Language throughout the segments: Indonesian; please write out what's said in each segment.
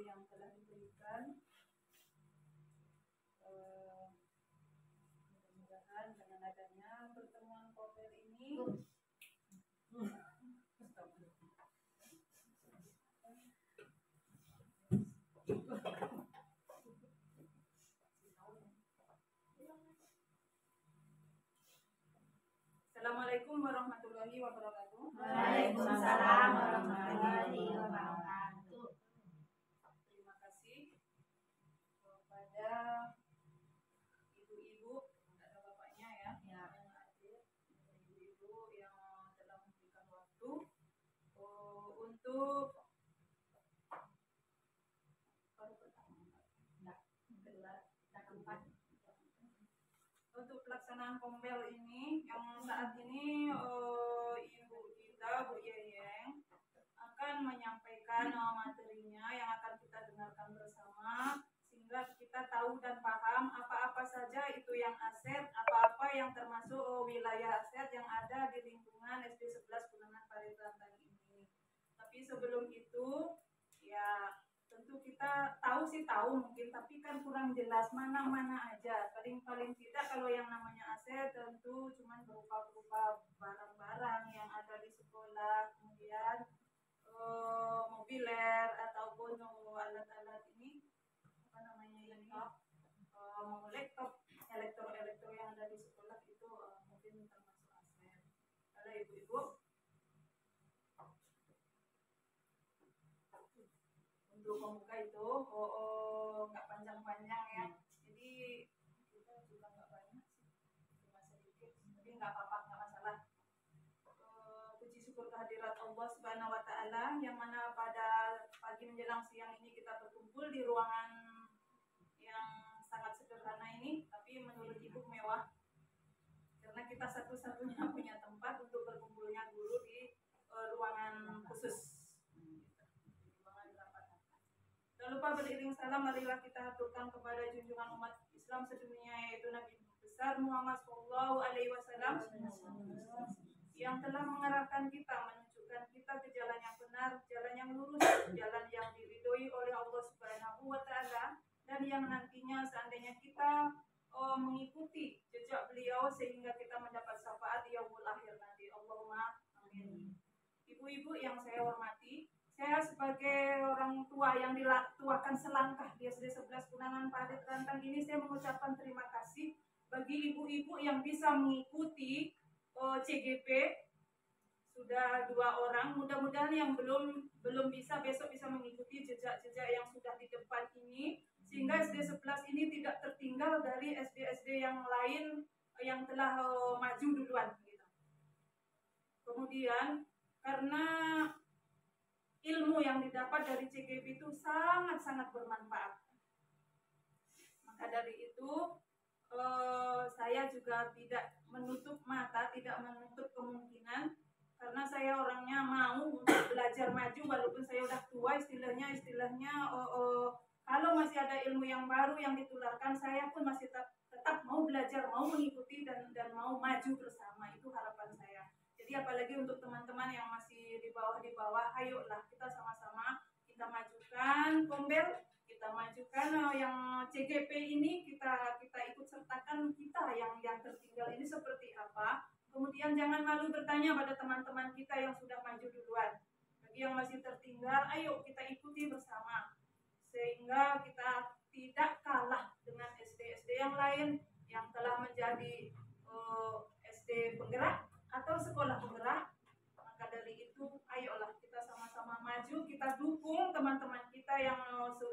yang telah diberikan. Mudah-mudahan dengan adanya pertemuan Kopel ini Assalamualaikum warahmatullahi wabarakatuh. Waalaikumsalam warahmatullahi wabarakatuh. Terima kasih kepada ibu-ibu, ada bapaknya ya, yang hadir, ibu-ibu yang telah memberikan waktu untuk pelaksanaan Kombel ini, yang saat ini ibu kita Bu Yeyeng akan menyampaikan materinya yang akan kita dengarkan bersama, sehingga kita tahu dan paham apa-apa saja itu yang aset, apa-apa yang termasuk wilayah aset yang ada di lingkungan SD 11 Gunungan Parit Rantang ini. Tapi sebelum itu ya tentu kita tahu mungkin, tapi kan kurang jelas mana-mana aja. Paling tidak kalau yang namanya aset tentu cuma berupa barang-barang yang ada di sekolah, kemudian mobiler ataupun alat-alat ini apa namanya ini, laptop, elektro yang ada di sekolah itu mungkin termasuk aset. Kalau ibu-ibu untuk membuka itu nggak panjang-panjang ya, jadi kita juga nggak banyak sih, cuma sedikit, tapi nggak apa-apa, nggak masalah. Puji syukur kehadirat Allah Subhanahu wa Ta'ala, yang mana pada pagi menjelang siang ini kita berkumpul di ruangan yang sangat sederhana ini, tapi menurut ibu mewah, karena kita satu-satunya punya tempat untuk berkumpulnya guru di ruangan khusus. Jangan lupa beriring salam, marilah kita haturkan kepada junjungan umat Islam sedunia, yaitu Nabi besar Muhammad Sallallahu Alaihi Wasallam, yang telah mengarahkan kita, menunjukkan kita ke jalan yang benar, jalan yang lurus, jalan yang diridhoi oleh Allah Subhanahu wa Ta'ala, dan yang nantinya seandainya kita mengikuti jejak beliau sehingga kita mendapat syafaat yaumul akhir nanti. Allahumma amin. Ibu-ibu yang saya hormati, saya sebagai orang tua yang dituakan selangkah di SD 11 Gunungan Parit Rantang ini, saya mengucapkan terima kasih bagi ibu-ibu yang bisa mengikuti CGP. Sudah 2 orang, mudah-mudahan yang belum bisa besok bisa mengikuti jejak-jejak yang sudah di depan ini, sehingga SD 11 ini tidak tertinggal dari SD-SD yang lain yang telah maju duluan gitu. Kemudian karena ilmu yang didapat dari CGP itu sangat-sangat bermanfaat, maka dari itu saya juga tidak menutup mata, tidak menutup kemungkinan, karena saya orangnya mau untuk belajar maju walaupun saya udah tua, istilahnya kalau masih ada ilmu yang baru yang ditularkan, saya pun masih tetap mau belajar, mau mengikuti dan mau maju bersama. Itu harapan saya. Jadi apalagi untuk teman-teman yang masih di bawah, ayolah kita sama-sama kita majukan Kombel, kita majukan yang CGP ini, kita ikut sertakan kita yang tertinggal ini seperti apa. Kemudian jangan malu bertanya pada teman-teman kita yang sudah maju duluan. Bagi yang masih tertinggal, ayo kita ikuti bersama sehingga kita tidak kalah dengan SD-SD yang lain yang telah menjadi SD penggerak atau sekolah penggerak. Maka dari itu ayolah kita sama-sama maju, kita dukung teman-teman kita yang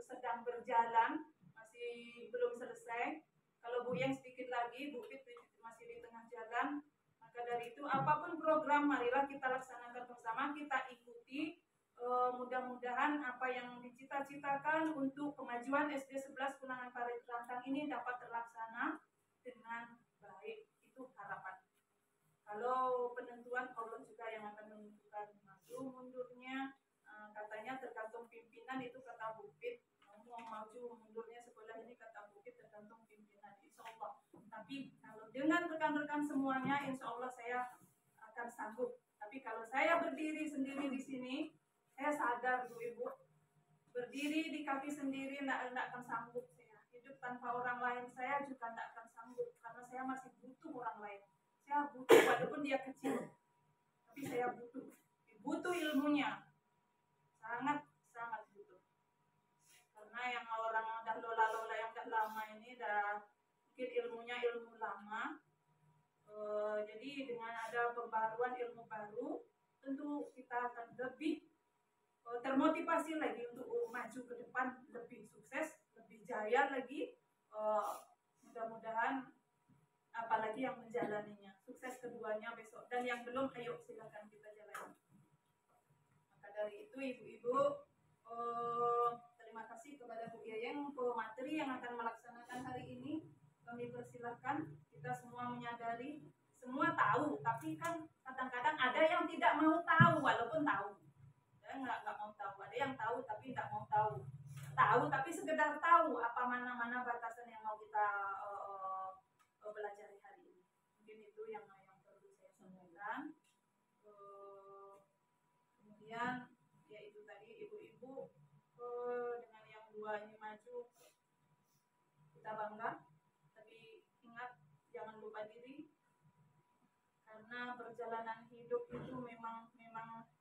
sedang berjalan, masih belum selesai. Kalau Bu Yang sedikit lagi, Bu Fit masih di tengah jalan. Maka dari itu apapun program, marilah kita laksanakan bersama, kita ikuti. Mudah-mudahan apa yang dicita-citakan untuk kemajuan SD 11 Gunungan Parit Rantang ini dapat terlaksana dengan baik. Itu harapan. Kalau penentuan Allah juga yang akan menentukan maju mundurnya, katanya tergantung pimpinan, itu kata Bukit. Mau maju mundurnya sekolah ini kata Bukit tergantung pimpinan, insya Allah. Tapi kalau dengan rekan-rekan semuanya, insya Allah saya akan sanggup. Tapi kalau saya berdiri sendiri di sini, saya sadar Bu Ibu, Berdiri di kaki sendiri tidak akan sanggup saya. Hidup tanpa orang lain saya juga tidak akan sanggup, karena saya masih butuh orang lain. Saya butuh, walaupun dia kecil, tapi saya butuh ilmunya, sangat butuh. Karena yang orang udah lola yang udah lama ini udah mungkin ilmunya ilmu lama. Jadi dengan ada pembaruan ilmu baru, tentu kita akan lebih termotivasi lagi untuk maju ke depan, lebih sukses, lebih jaya lagi. Mudah-mudahan apalagi yang menjalaninya sukses keduanya besok, dan yang belum ayo silakan kita jalani. Maka dari itu ibu-ibu, terima kasih kepada Bu Yayeng materi yang akan melaksanakan hari ini. Kami persilahkan. Kita semua menyadari, semua tahu, tapi kan kadang-kadang ada yang tidak mau tahu walaupun tahu. Nggak mau tahu. Ada yang tahu tapi nggak mau tahu. Tahu tapi sekedar tahu apa mana batasan yang mau kita pelajari hari ini. Mungkin itu yang perlu saya sampaikan. Kemudian ya itu tadi ibu-ibu, dengan yang dua ini maju kita bangga, tapi ingat jangan lupa diri, karena perjalanan hidup itu memang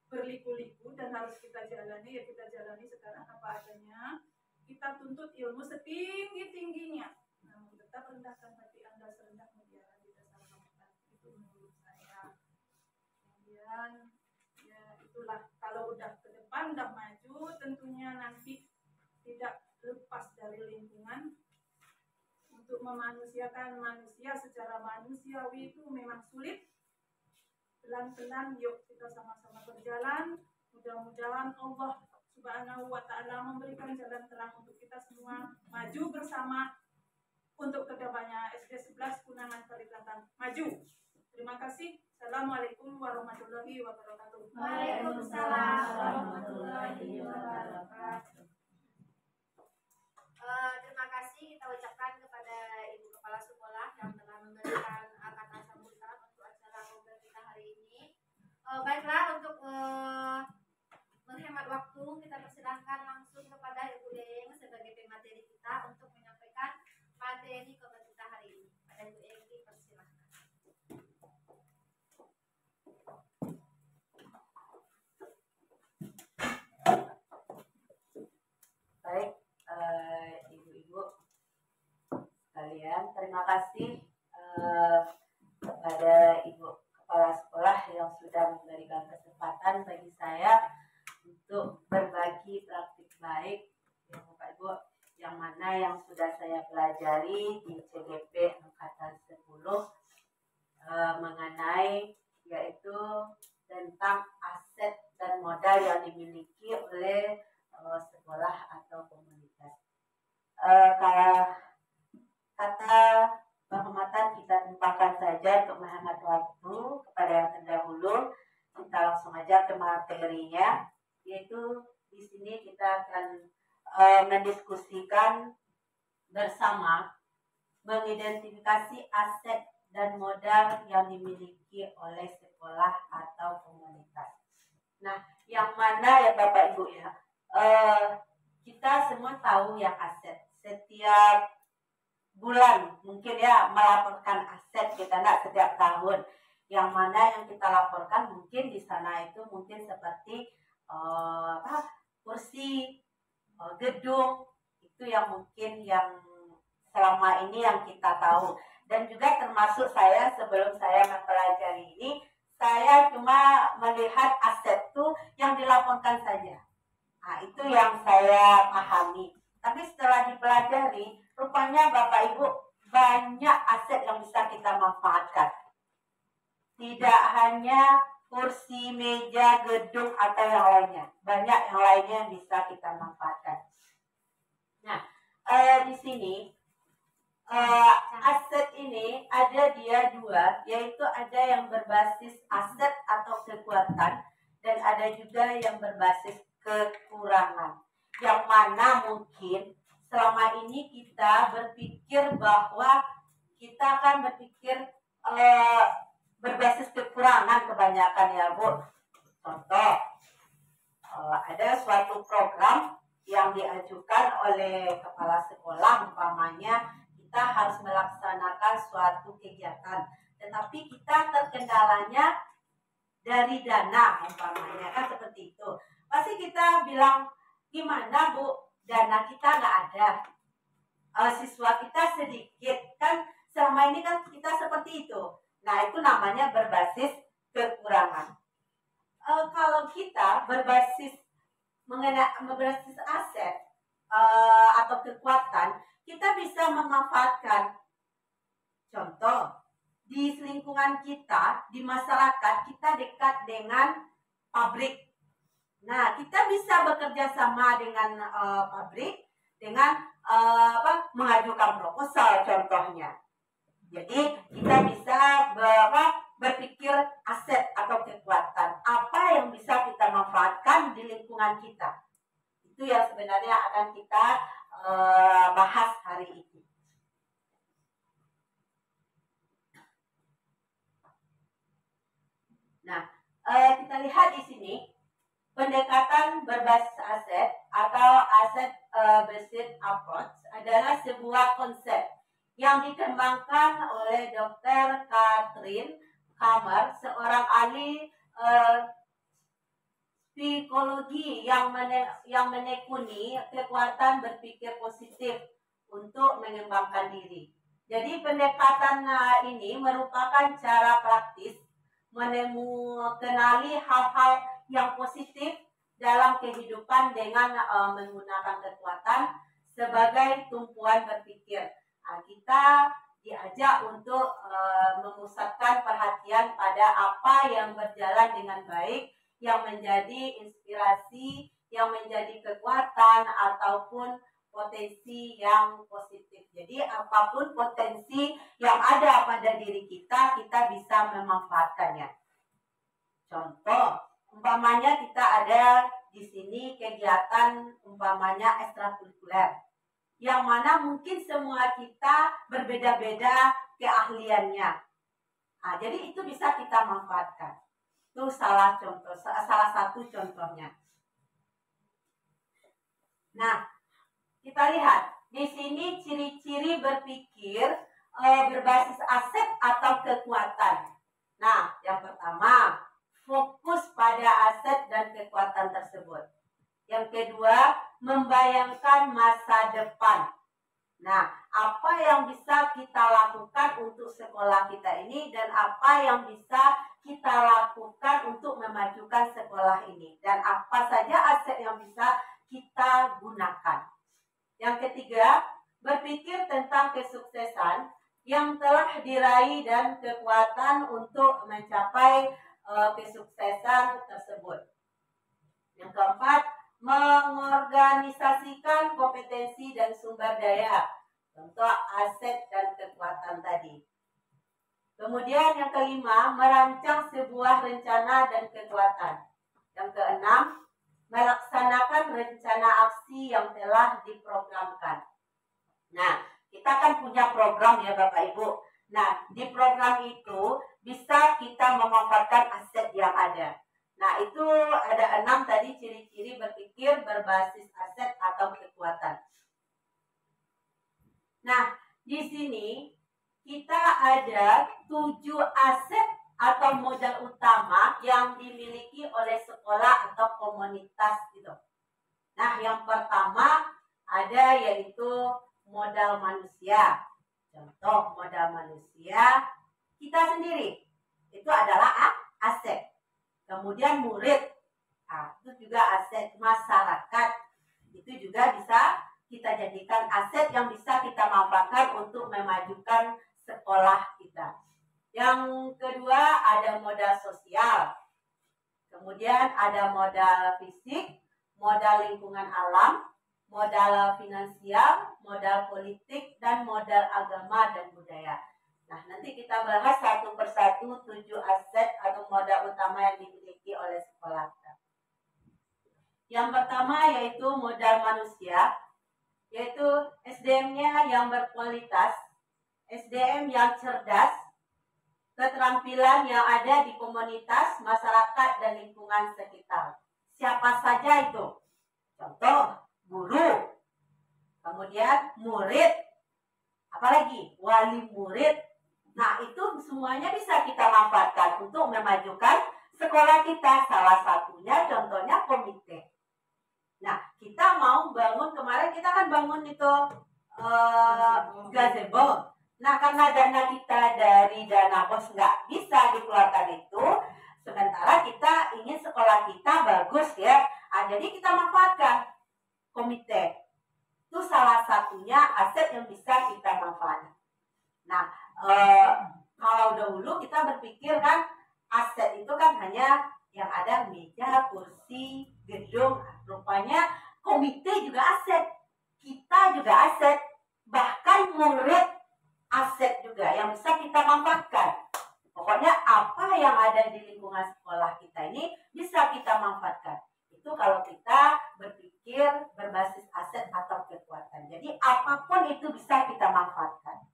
berliku-liku dan harus kita jalani. Ya kita jalani sekarang apa adanya. Kita tuntut ilmu setinggi-tingginya, namun tetap rendahkan hati Anda serendah mutiara di dasar lautan. Itu menurut saya. Kemudian ya itulah, kalau udah ke depan udah maju, tentunya nanti tidak lepas dari lingkungan. Untuk memanusiakan manusia secara manusiawi itu memang sulit. Pelan-pelan yuk kita sama-sama berjalan. Mudah-mudahan Allah Subhanahu wa ta'ala memberikan jalan terang untuk kita semua maju bersama untuk kedepannya. SD 11 Kunangan Kalimantan maju. Terima kasih. Assalamualaikum warahmatullahi wabarakatuh. Waalaikumsalam warahmatullahi wabarakatuh. Terima kasih kita ucapkan kepada Ibu Kepala Sekolah yang telah memberikan kata sambutan untuk acara ngobrol kita hari ini. Baiklah, untuk menghemat waktu, kita persilahkan langsung kepada Ibu Yayeng sebagai pemateri kita untuk menyampaikan materi kepada kita hari ini. Pada Ibu Yayeng dipersilahkan. Baik, ibu-ibu sekalian, terima kasih kepada Ibu Kepala Sekolah yang sudah memberikan kesempatan bagi saya untuk berbagi praktik baik ya Bapak Ibu, yang mana yang sudah saya pelajari di CGP Angkatan 10 mengenai yaitu tentang aset dan modal yang dimiliki oleh sekolah atau komunitas. Kayak kata penghematan kita tumpahkan saja untuk menghemat waktu kepada yang terdahulu. Kita langsung aja ke materinya, yaitu di sini kita akan mendiskusikan bersama mengidentifikasi aset dan modal yang dimiliki oleh sekolah atau komunitas. Nah, yang mana ya Bapak Ibu ya, kita semua tahu yang aset. Setiap bulan mungkin ya melaporkan aset kita, nak setiap tahun. Yang mana yang kita laporkan mungkin di sana itu mungkin seperti kursi, gedung, itu yang mungkin yang selama ini yang kita tahu. Dan juga termasuk saya sebelum saya mempelajari ini, saya cuma melihat aset itu yang dilaporkan saja. Nah, itu yang saya pahami. Tapi setelah dipelajari, rupanya Bapak Ibu banyak aset yang bisa kita manfaatkan. Tidak hanya kursi, meja, gedung, atau yang lainnya. Banyak yang lainnya yang bisa kita manfaatkan. Nah, di sini aset ini ada dia dua, yaitu ada yang berbasis aset atau kekuatan dan ada juga yang berbasis kekurangan. Yang mana mungkin selama ini kita berpikir bahwa kita akan berpikir berbasis kekurangan kebanyakan ya Bu. Contoh, ada suatu program yang diajukan oleh kepala sekolah, umpamanya kita harus melaksanakan suatu kegiatan, tetapi kita terkendalanya dari dana, umpamanya kan seperti itu. Pasti kita bilang, gimana Bu, dana kita nggak ada, siswa kita sedikit, kan selama ini kan kita seperti itu. Nah, itu namanya berbasis kekurangan. Kalau kita berbasis aset atau kekuatan, kita bisa memanfaatkan. Contoh, di lingkungan kita, di masyarakat, kita dekat dengan pabrik. Nah, kita bisa bekerja sama dengan pabrik dengan mengajukan proposal contohnya. Jadi kita bisa berpikir aset atau kekuatan apa yang bisa kita manfaatkan di lingkungan kita. Itu yang sebenarnya akan kita bahas hari ini. Nah, kita lihat di sini pendekatan berbasis aset atau asset based approach adalah sebuah konsep yang dikembangkan oleh Dr. Katrin Hammer, seorang ahli psikologi yang menekuni kekuatan berpikir positif untuk mengembangkan diri. Jadi pendekatan ini merupakan cara praktis mengenali hal-hal yang positif dalam kehidupan dengan menggunakan kekuatan sebagai tumpuan berpikir. Nah, kita diajak untuk memusatkan perhatian pada apa yang berjalan dengan baik, yang menjadi inspirasi, yang menjadi kekuatan ataupun potensi yang positif. Jadi apapun potensi yang ada pada diri kita, kita bisa memanfaatkannya. Contoh, umpamanya kita ada di sini kegiatan umpamanya ekstrakurikuler, yang mana mungkin semua kita berbeda-beda keahliannya. Nah, jadi itu bisa kita manfaatkan. Itu salah satu contohnya. Nah, kita lihat di sini ciri-ciri berpikir berbasis aset atau kekuatan. Nah, yang pertama, fokus pada aset dan kekuatan tersebut. Yang kedua, membayangkan masa depan. Nah, apa yang bisa kita lakukan untuk sekolah kita ini dan apa yang bisa kita lakukan untuk memajukan sekolah ini dan apa saja aset yang bisa kita gunakan. Yang ketiga, berpikir tentang kesuksesan yang telah diraih dan kekuatan untuk mencapai kesuksesan tersebut. Yang keempat, mengorganisasikan kompetensi dan sumber daya, contoh aset dan kekuatan tadi. Kemudian yang kelima, merancang sebuah rencana dan kekuatan. Yang keenam, melaksanakan rencana aksi yang telah diprogramkan. Nah, kita kan punya program ya Bapak Ibu. Nah, di program itu bisa kita memanfaatkan aset yang ada. Nah, itu ada 6 tadi ciri-ciri berpikir berbasis aset atau kekuatan. Nah, di sini kita ada 7 aset atau modal utama yang dimiliki oleh sekolah atau komunitas gitu. Nah, yang pertama ada yaitu modal manusia. Contoh modal manusia kita sendiri. Itu adalah aset. Kemudian murid. Nah, itu juga aset masyarakat. Itu juga bisa kita jadikan aset yang bisa kita manfaatkan untuk memajukan sekolah kita. Yang kedua ada modal sosial. Kemudian ada modal fisik, modal lingkungan alam, modal finansial, modal politik, dan modal agama dan budaya. Nah, nanti kita bahas satu persatu 7 aset atau modal utama yang dimiliki oleh sekolah kita. Yang pertama yaitu modal manusia, yaitu SDM-nya yang berkualitas, SDM yang cerdas, keterampilan yang ada di komunitas, masyarakat, dan lingkungan sekitar. Siapa saja itu? Contoh, guru, kemudian murid, apalagi wali murid. Nah, itu semuanya bisa kita manfaatkan untuk memajukan sekolah kita. Salah satunya contohnya komite. Nah, kita mau bangun, kemarin kita kan bangun itu gazebo. Nah, karena dana kita dari dana BOS nggak bisa dikeluarkan itu, sementara kita ingin sekolah kita bagus ya. Jadi kita manfaatkan komite. Itu salah satunya aset yang bisa kita manfaatkan. Nah, kalau dahulu kita berpikir kan aset itu kan hanya yang ada meja, kursi, gedung. Rupanya komite juga aset, kita juga aset, bahkan murid aset juga yang bisa kita manfaatkan. Pokoknya apa yang ada di lingkungan sekolah kita ini bisa kita manfaatkan. Itu kalau kita berpikir berbasis aset atau kekuatan. Jadi apapun itu bisa kita manfaatkan.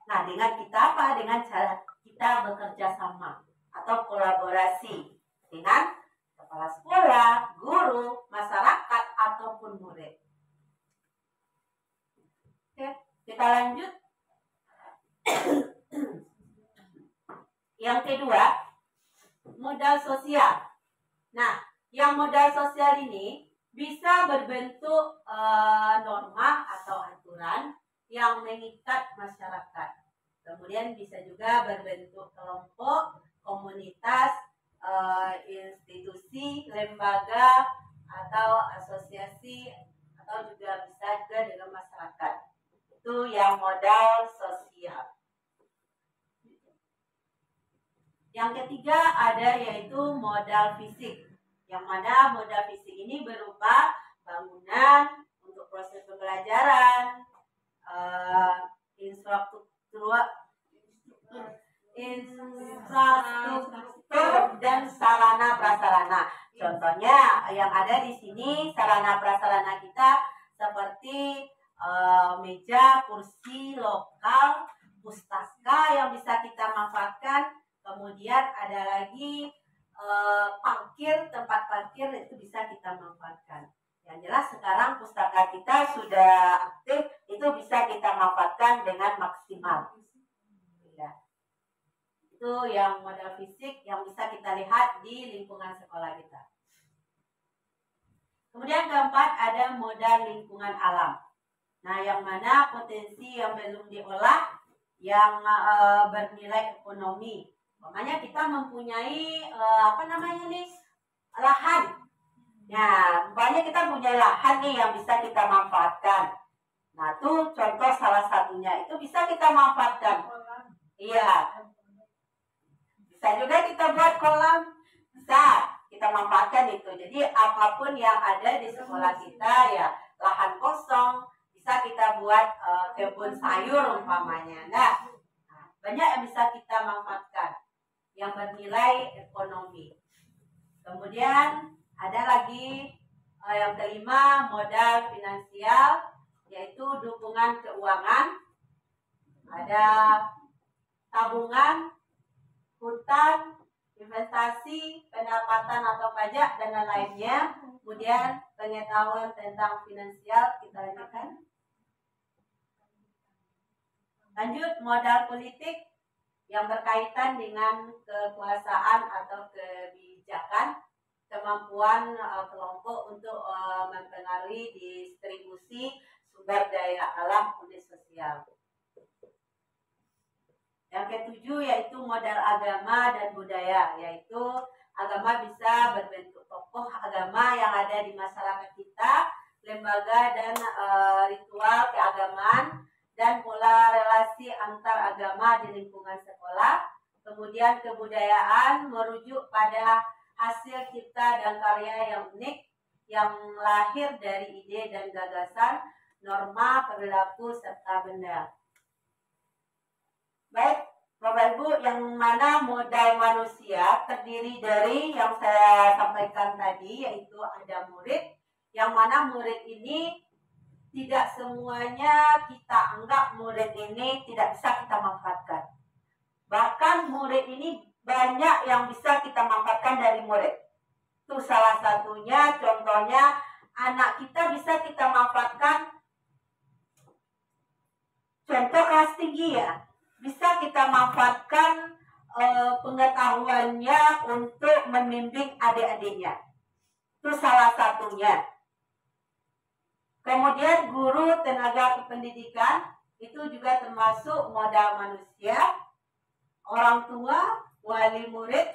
Nah, dengan kita apa? Dengan cara kita bekerja sama atau kolaborasi dengan kepala sekolah, guru, masyarakat, ataupun murid. Oke, kita lanjut. Yang kedua, modal sosial. Nah, yang modal sosial ini bisa berbentuk norma atau aturan yang mengikat masyarakat. Kemudian bisa juga berbentuk kelompok, komunitas, institusi, lembaga, atau asosiasi, atau juga bisa juga dengan masyarakat. Itu yang modal sosial. Yang ketiga ada yaitu modal fisik. Yang mana modal fisik ini berupa bangunan untuk proses pembelajaran, infrastruktur dan sarana prasarana. Contohnya yang ada di sini sarana prasarana kita seperti meja, kursi, lokal, pustaka yang bisa kita manfaatkan. Kemudian ada lagi parkir, tempat parkir itu bisa kita manfaatkan. Yang jelas sekarang pustaka kita sudah aktif, itu bisa kita manfaatkan dengan maksimal. Ya. Itu yang modal fisik yang bisa kita lihat di lingkungan sekolah kita. Kemudian keempat ada modal lingkungan alam. Nah, yang mana potensi yang belum diolah yang bernilai ekonomi. Makanya kita mempunyai lahan. Nah, umpamanya kita punya lahan nih yang bisa kita manfaatkan. Nah, itu contoh salah satunya. Itu bisa kita manfaatkan. Iya. Bisa juga kita buat kolam. Bisa kita manfaatkan itu. Jadi apapun yang ada di sekolah kita ya, lahan kosong, bisa kita buat kebun sayur umpamanya. Nah, banyak yang bisa kita manfaatkan yang bernilai ekonomi. Kemudian ada lagi yang kelima modal finansial, yaitu dukungan keuangan. Ada tabungan, hutang, investasi, pendapatan atau pajak dan lain-lainnya. Kemudian pengetahuan tentang finansial kita lanjutkan. Lanjut modal politik yang berkaitan dengan kekuasaan atau kebijakan, kemampuan kelompok untuk mempengaruhi distribusi sumber daya alam unit sosial. Yang ketujuh yaitu modal agama dan budaya, yaitu agama bisa berbentuk tokoh agama yang ada di masyarakat kita, lembaga dan ritual keagamaan, dan pola relasi antar agama di lingkungan sekolah. Kemudian kebudayaan merujuk pada hasil cipta dan karya yang unik yang lahir dari ide dan gagasan, norma, perilaku, serta benda. Baik, Bapak Ibu, yang mana modal manusia terdiri dari yang saya sampaikan tadi, yaitu ada murid, yang mana murid ini tidak semuanya kita anggap murid ini tidak bisa kita manfaatkan. Bahkan murid ini banyak yang bisa kita manfaatkan dari murid. Itu salah satunya contohnya anak kita bisa kita manfaatkan. Contoh kelas tinggi ya, bisa kita manfaatkan pengetahuannya untuk membimbing adik-adiknya. Itu salah satunya. Kemudian guru tenaga kependidikan itu juga termasuk modal manusia, orang tua, wali murid,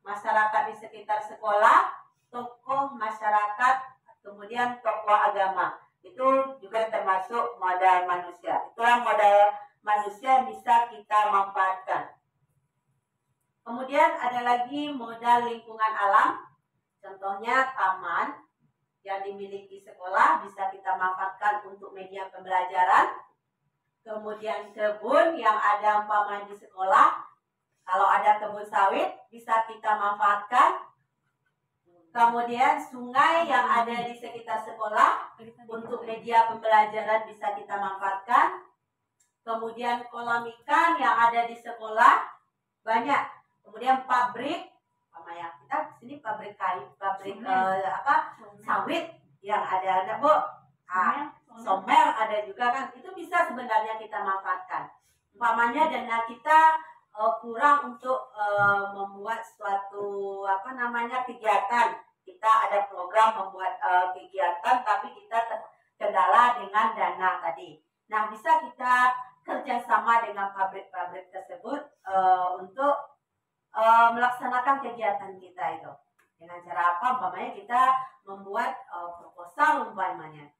masyarakat di sekitar sekolah, tokoh masyarakat, kemudian tokoh agama. Itu juga termasuk modal manusia. Itulah modal manusia yang bisa kita manfaatkan. Kemudian ada lagi modal lingkungan alam. Contohnya taman yang dimiliki sekolah bisa kita manfaatkan untuk media pembelajaran. Kemudian kebun yang ada umpamanya di sekolah. Kalau ada kebun sawit bisa kita manfaatkan. Kemudian sungai yang ada di sekitar sekolah untuk media pembelajaran bisa kita manfaatkan. Kemudian kolam ikan yang ada di sekolah banyak. Kemudian pabrik, ya kita sini pabrik kayu, pabrik sawit yang ada Bu. Somel ada juga kan. Itu bisa sebenarnya kita manfaatkan. Umpamanya dana kita kurang untuk membuat suatu kegiatan. Kita ada program membuat kegiatan tapi kita terkendala dengan dana tadi. Nah, bisa kita kerjasama dengan pabrik-pabrik tersebut untuk melaksanakan kegiatan kita itu. Dengan cara apa? Umpamanya kita membuat proposal umpamanya.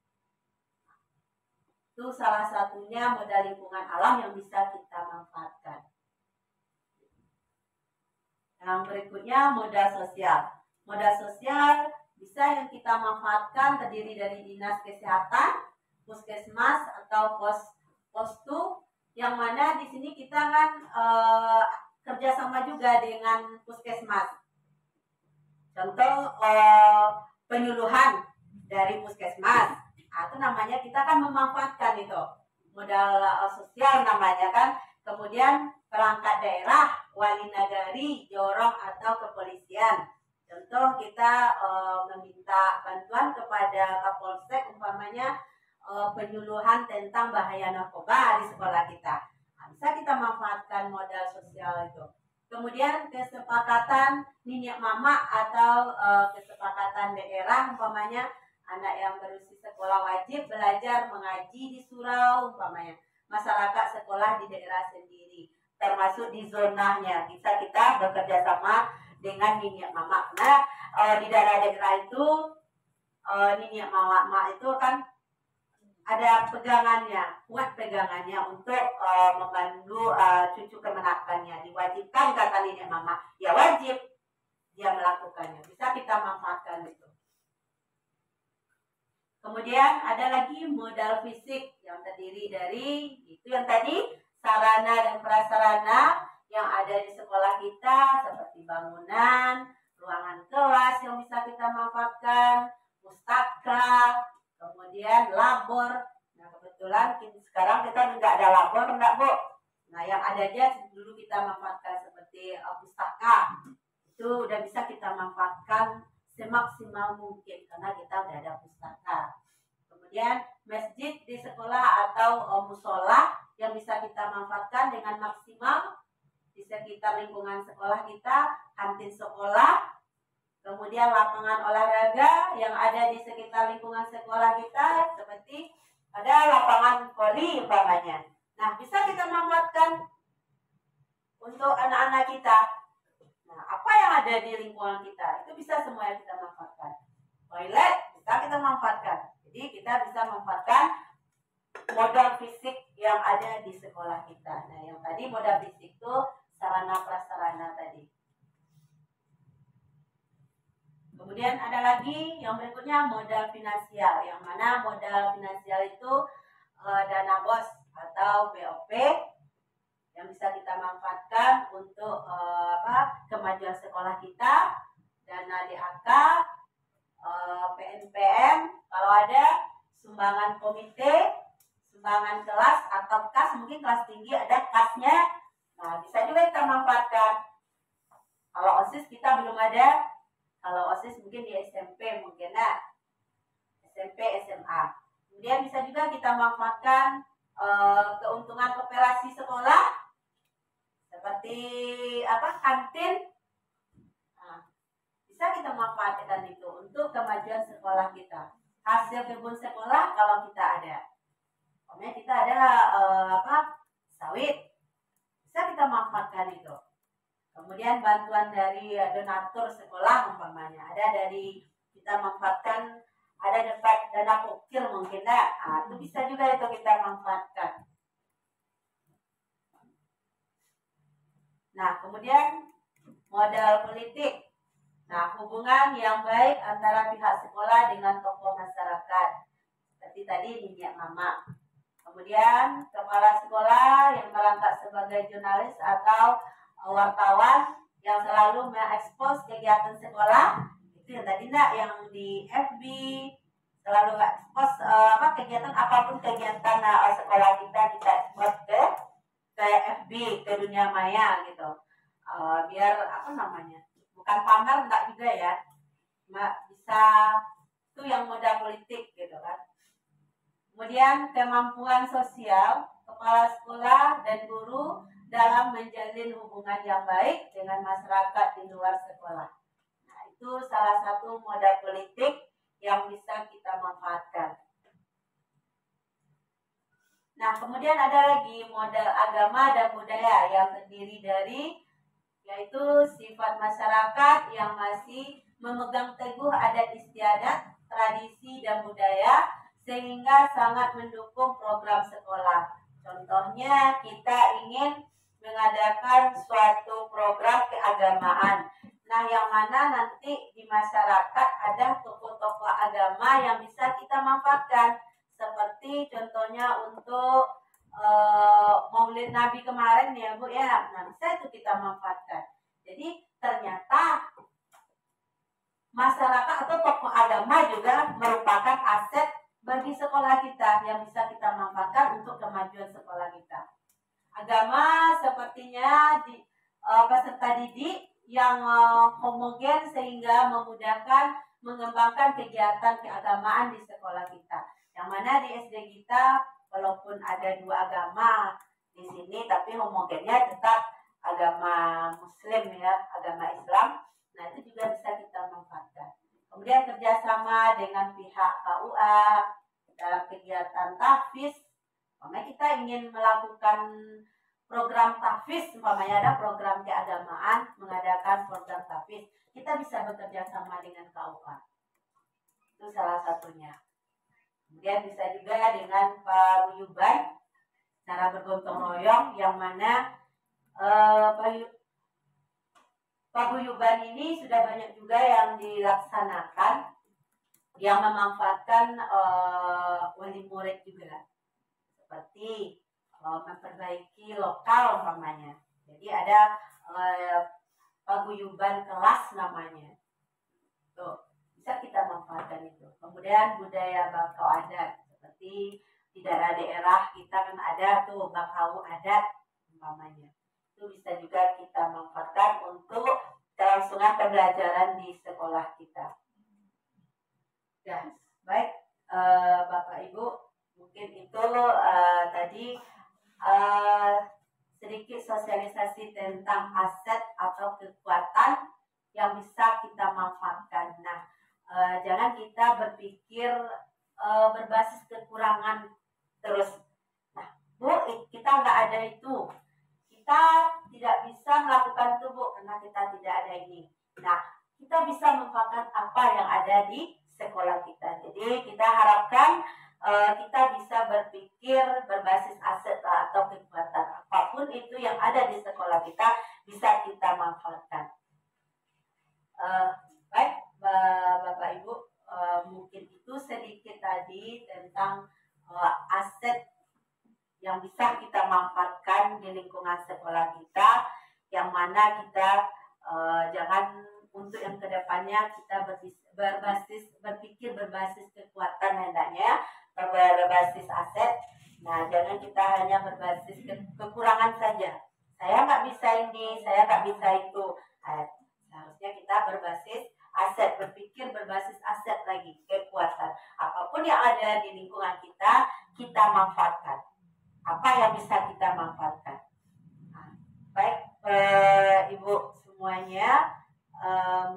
Itu salah satunya modal lingkungan alam yang bisa kita manfaatkan. Yang berikutnya modal sosial. Modal sosial bisa yang kita manfaatkan terdiri dari dinas kesehatan, puskesmas atau postu, yang mana di sini kita kan kerjasama juga dengan puskesmas. Contoh penyuluhan dari puskesmas, itu namanya kita kan memanfaatkan itu modal sosial namanya kan. Kemudian perangkat daerah, wali nagari, jorong atau kepolisian. Contoh kita meminta bantuan kepada Kapolsek umpamanya penyuluhan tentang bahaya narkoba di sekolah kita. Nah, bisa kita manfaatkan modal sosial itu. Kemudian kesepakatan niniak mama atau kesepakatan daerah umpamanya anak yang berusia sekolah wajib belajar mengaji di surau umpamanya. Masyarakat sekolah di daerah sendiri, termasuk di zonanya, bisa kita bekerja sama dengan niniak mama. Nah, di daerah-daerah itu niniak mama itu kan ada pegangannya, kuat pegangannya untuk membantu cucu kemenakannya. Diwajibkan kata niniak mama, ya wajib dia melakukannya. Bisa kita manfaatkan itu. Kemudian ada lagi modal fisik yang terdiri dari itu yang tadi sarana dan prasarana yang ada di sekolah kita seperti bangunan, ruangan kelas yang bisa kita manfaatkan, pustaka, kemudian labor. Nah kebetulan sekarang kita nggak ada labor, enggak Bu. Nah yang ada aja dulu kita manfaatkan seperti pustaka. Itu udah bisa kita manfaatkan semaksimal mungkin karena kita udah ada pustaka. Kemudian masjid di sekolah atau musola yang bisa kita manfaatkan dengan maksimal di sekitar lingkungan sekolah kita, kantin sekolah, kemudian lapangan olahraga yang ada di sekitar lingkungan sekolah kita seperti ada lapangan voli umpamanya. Nah, bisa kita manfaatkan untuk anak-anak kita. Nah, apa yang ada di lingkungan kita itu bisa semua yang kita manfaatkan. Toilet bisa kita manfaatkan. Jadi kita bisa manfaatkan modal fisik yang ada di sekolah kita. Nah, yang tadi modal fisik itu sarana prasarana tadi. Kemudian ada lagi yang berikutnya modal finansial. Yang mana modal finansial itu dana BOS atau BOP yang bisa kita manfaatkan untuk kemajuan sekolah kita, dana DAK, PNPM, kalau ada sumbangan komite, sumbangan kelas atau kas, mungkin kelas tinggi ada kasnya. Nah, bisa juga kita manfaatkan. Kalau OSIS kita belum ada, kalau OSIS mungkin di SMP mungkin. Nah, SMP, SMA. Kemudian bisa juga kita manfaatkan keuntungan koperasi sekolah seperti kantin. Nah, bisa kita manfaatkan itu untuk kemajuan sekolah kita. Hasil kebun sekolah kalau kita ada, pokoknya kita ada sawit, bisa kita manfaatkan itu. Kemudian bantuan dari donatur sekolah umpamanya, ada dari kita manfaatkan, ada dapat dana pokir mungkin itu bisa juga itu kita manfaatkan. Nah, kemudian modal politik. Nah, hubungan yang baik antara pihak sekolah dengan tokoh masyarakat. Seperti tadi minyak mama. Kemudian kepala sekolah yang merangkap sebagai jurnalis atau wartawan yang selalu mengekspos kegiatan sekolah. Itu yang tadi yang di FB selalu ekspos kegiatan apapun kegiatan sekolah kita ekspos ke FB, ke dunia maya gitu. Biar bukan pamer enggak juga ya, bisa itu yang modal politik gitu kan. Kemudian kemampuan sosial kepala sekolah dan guru dalam menjalin hubungan yang baik dengan masyarakat di luar sekolah. Nah, itu salah satu modal politik yang bisa kita manfaatkan. Nah, kemudian ada lagi modal agama dan budaya yang terdiri dari yaitu sifat masyarakat yang masih memegang teguh adat istiadat, tradisi dan budaya sehingga sangat mendukung program sekolah. Contohnya kita ingin mengadakan suatu program keagamaan. Nah, yang mana nanti di masyarakat ada tokoh-tokoh agama yang bisa kita manfaatkan. Seperti contohnya untuk Maulid Nabi kemarin ya Bu ya. Nah, bisa itu kita manfaatkan. Jadi ternyata masyarakat atau tokoh agama juga merupakan aset bagi sekolah kita yang bisa kita manfaatkan untuk kemajuan sekolah kita. Agama sepertinya peserta didik yang homogen sehingga memudahkan mengembangkan kegiatan keagamaan di sekolah kita. Yang mana di SD kita walaupun ada 2 agama di sini, tapi homogennya tetap agama Muslim ya, agama Islam. Nah, itu juga bisa kita manfaatkan. Kemudian kerjasama dengan pihak KUA dalam kegiatan tahfiz. Umpamanya kita ingin melakukan program tahfiz, umpamanya ada program keagamaan, mengadakan program tahfiz, kita bisa bekerja sama dengan KUA. Itu salah satunya. Kemudian bisa juga dengan paguyuban, cara bergotong royong, yang mana paguyuban ini sudah banyak juga yang dilaksanakan, yang memanfaatkan wali murid juga, seperti memperbaiki lokal umpamanya. Jadi ada paguyuban kelas namanya. Tuh, bisa kita manfaatkan itu. Kemudian budaya bakau adat, seperti di daerah-daerah kita kan ada tuh bakau adat umpamanya. Itu bisa juga kita manfaatkan untuk kelangsungan pembelajaran di sekolah kita. Ya, baik Bapak Ibu, mungkin itu tadi sedikit sosialisasi tentang aset atau kekuatan yang bisa kita manfaatkan. Nah, jangan kita berpikir berbasis kekurangan terus. Nah, Bu, kita nggak ada itu. Kita tidak bisa melakukan itu, Bu, karena kita tidak ada ini. Nah, kita bisa memanfaatkan apa yang ada di sekolah kita. Jadi, kita harapkan kita bisa berpikir berbasis aset atau kekuatan. Apapun itu yang ada di sekolah kita, bisa kita manfaatkan. Baik, Bapak Ibu, mungkin itu sedikit tadi tentang aset yang bisa kita manfaatkan di lingkungan sekolah kita, yang mana kita jangan untuk yang kedepannya kita berpikir berbasis kekuatan hendaknya, berbasis aset. Nah, jangan kita hanya berbasis kekurangan saja. Saya nggak bisa ini, saya nggak bisa itu. Seharusnya kita berbasis aset, berpikir berbasis aset lagi, kekuatan. Apapun yang ada di lingkungan kita, kita manfaatkan. Apa yang bisa kita manfaatkan? Nah, baik Ibu semuanya,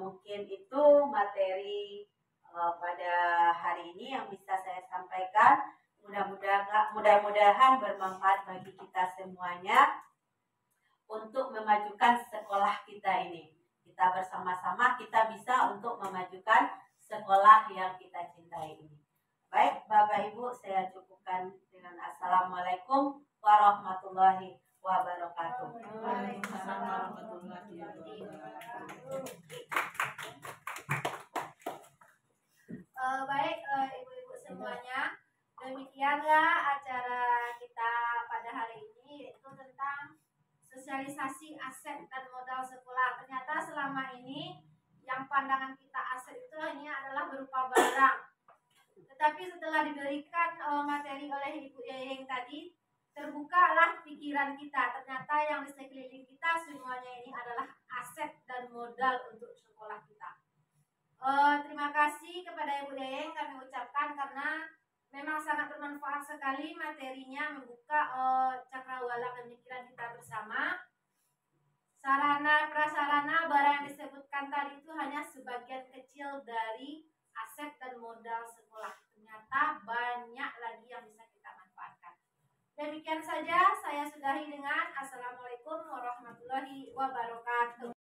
mungkin itu materi pada hari ini yang bisa saya sampaikan. Mudah-mudahan bermanfaat bagi kita semuanya untuk memajukan sekolah kita ini. Kita bersama-sama kita bisa untuk memajukan sekolah yang kita cintai ini. Baik Bapak Ibu, saya cukupkan dengan Assalamualaikum warahmatullahi wabarakatuh. Waalaikumsalam warahmatullahi wabarakatuh. Baik ibu-ibu semuanya, demikianlah acara kita pada hari ini, yaitu tentang sosialisasi aset dan modal sekolah. Ternyata selama ini yang pandangan kita aset itu hanya adalah berupa barang. Tetapi setelah diberikan materi oleh Ibu Yeyeng tadi, terbukalah pikiran kita. Ternyata yang di sekeliling kita semuanya ini adalah aset dan modal untuk sekolah kita. Terima kasih kepada Ibu Yeyeng kami ucapkan karena memang sangat bermanfaat sekali materinya, membuka cakrawala pemikiran kita bersama. Sarana prasarana barang yang disebutkan tadi itu hanya sebagian kecil dari aset dan modal sekolah. Ternyata banyak lagi yang bisa kita manfaatkan. Demikian saja saya sudahi dengan Assalamualaikum warahmatullahi wabarakatuh.